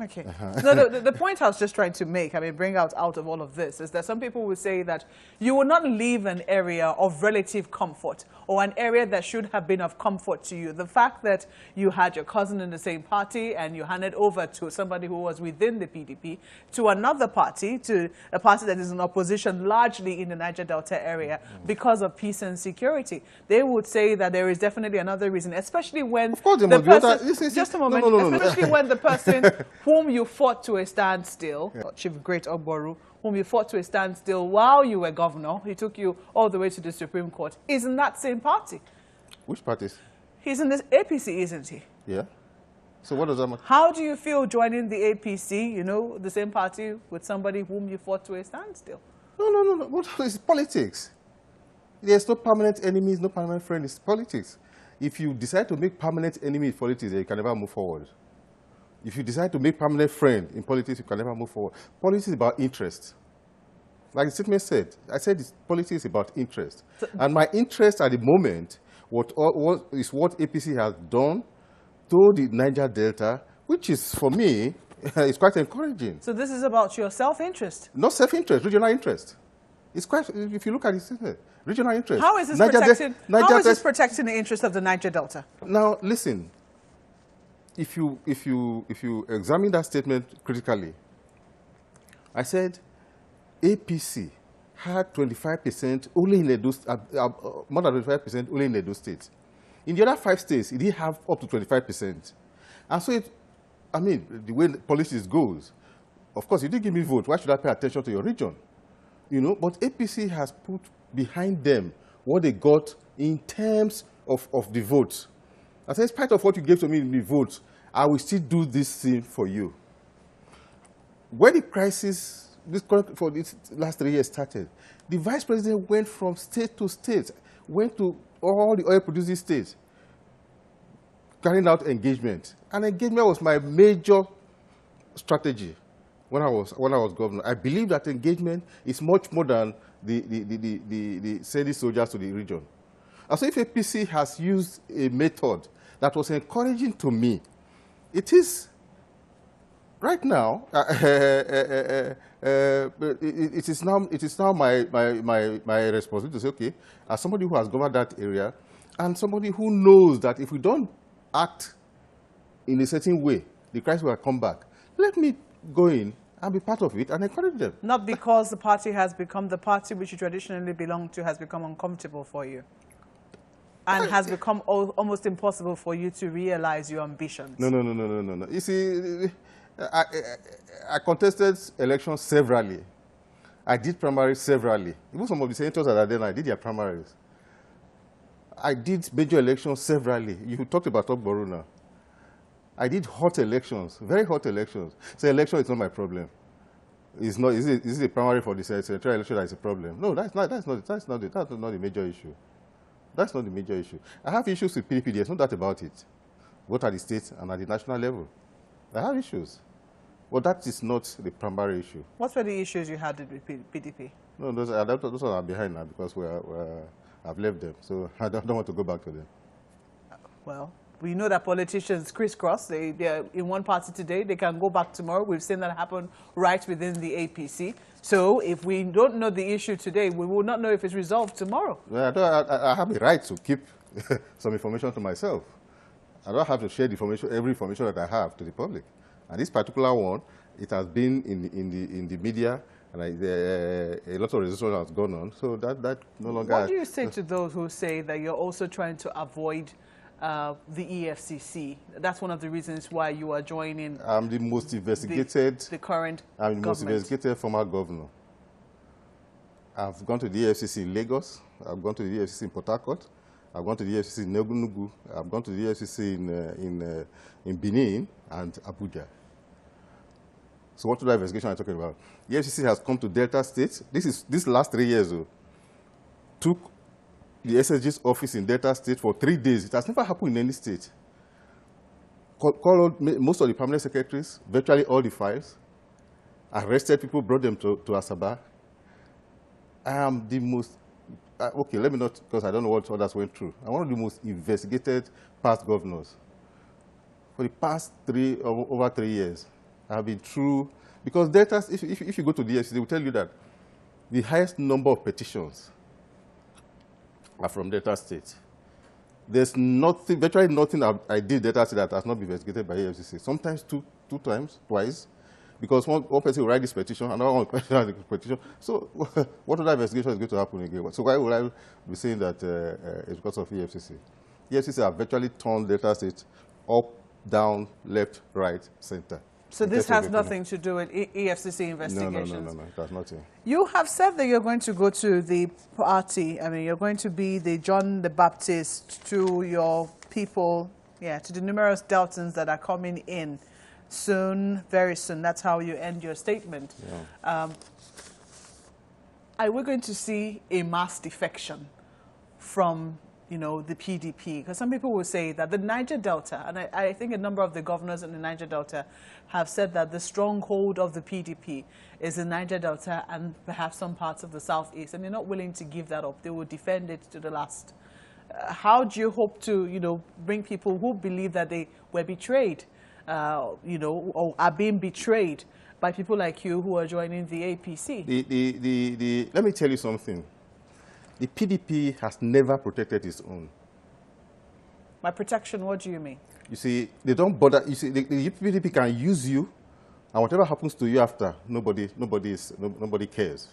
Okay. No, the point I was just trying to make, I mean, bring out of all of this, is that some people will say that you will not leave an area of relative comfort or an area that should have been of comfort to you. The fact that you had your cousin in the same party and you handed over to somebody who was within the PDP to another party, to a party that is in opposition largely in the Niger Delta area because of peace and security. They would say that there is definitely another reason, especially when the person, just a moment, especially when the person whom you fought to a standstill, Chief Great Ogboru, whom you fought to a standstill while you were governor, he took you all the way to the Supreme Court, is in that same party. Which parties? He's in the APC, isn't he? Yeah. So what does that matter? How do you feel joining the APC, you know, the same party with somebody whom you fought to a standstill? No. What is politics? There's no permanent enemies, no permanent friend. It's politics. If you decide to make permanent enemy in politics, you can never move forward. If you decide to make permanent friend in politics, you can never move forward. Politics is about interest. Like the statement said, I said politics is about interest. And my interest at the moment is what APC has done to the Niger Delta, which is, for me, is quite encouraging. So this is about your self-interest? Not self-interest, regional interest. It's quite, if you look at it, regional interest. How is this protecting the interest of the Niger Delta? Now, listen. If you examine that statement critically, I said APC had 25% only in Edo, more than 25% only in Edo State. In the other 5 states, it didn't have up to 25%. And so, I mean, the way politics goes, of course, you did give me vote. Why should I pay attention to your region? You know, but APC has put behind them what they got in terms of the votes. I said, in spite of what you gave to me in the vote, I will still do this thing for you. When the crisis, for these last 3 years started, the vice president went from state to state, went to all the oil-producing states, carrying out engagement. And engagement was my major strategy when I was governor. I believe that engagement is much more than sending soldiers to the region. And so if APC has used a method that was encouraging to me, it is right now. It is now my responsibility to say, okay, as somebody who has governed that area, and somebody who knows that if we don't act in a certain way, the crisis will come back. Let me go in and be part of it and encourage them. Not because the party has become the party which you traditionally belong to has become uncomfortable for you. And has become almost impossible for you to realize your ambitions. No. You see, I contested elections severally. I did primaries severally. Even some of the senators that are there, I did their primaries. I did major elections severally. You talked about Ogboru now. I did hot elections, very hot elections. So election is not my problem. It's not. Is it a primary for the senatorial election that is a problem? No, that's not the major issue. That's not the major issue. I have issues with PDP. There's no doubt about it, both at the state and at the national level. I have issues. But that is not the primary issue. What were the issues you had with PDP? No, those are behind now because I've left them. So I don't want to go back to them. Well, we know that politicians crisscross. They're in one party today. They can go back tomorrow. We've seen that happen right within the APC. So if we don't know the issue today, we will not know if it's resolved tomorrow. Well, I have a right to keep some information to myself. I don't have to share every information that I have to the public. And this particular one, it has been in the media, and a lot of resistance has gone on. So that no longer. What do you say to those who say that you're also trying to avoid the EFCC? That's one of the reasons why you are joining. I'm the most investigated. The current I'm the government. most investigated former governor. I've gone to the EFCC in Lagos. I've gone to the EFCC in Port Harcourt. I've gone to the EFCC in Enugu. I've gone to the EFCC in Benin and Abuja. So what other investigation are you talking about? The EFCC has come to Delta State. This last 3 years, took the SSG's office in Delta State for 3 days. It has never happened in any state. Called most of the permanent secretaries, virtually all the files, arrested people, brought them to Asaba. I am the most, okay, let me not, because I don't know what others went through. I'm one of the most investigated past governors. For the past over 3 years, have been through, because Delta, if you go to the EFCC, they will tell you that the highest number of petitions are from Delta State. There's nothing, virtually nothing I did Delta State that has not been investigated by EFCC. Sometimes twice, because one person will write this petition, another one will write the petition. So what other investigation is going to happen again? So why would I be saying that it's because of EFCC? EFCC have virtually turned Delta State up, down, left, right, center. So this has nothing to do with EFCC investigations? No, it has nothing. You have said that you're going to go to the party. I mean, you're going to be the John the Baptist to your people, to the numerous Deltans that are coming in soon, very soon. That's how you end your statement. Yeah. Are we going to see a mass defection from the PDP? Because some people will say that the Niger Delta, and I think a number of the governors in the Niger Delta have said that the stronghold of the PDP is the Niger Delta and perhaps some parts of the Southeast, and they're not willing to give that up. They will defend it to the last. How do you hope to, bring people who believe that they were betrayed, or are being betrayed by people like you who are joining the APC? Let me tell you something. The PDP has never protected its own. By protection, what do you mean? You see, they don't bother. You see, the PDP can use you, and whatever happens to you after, nobody cares.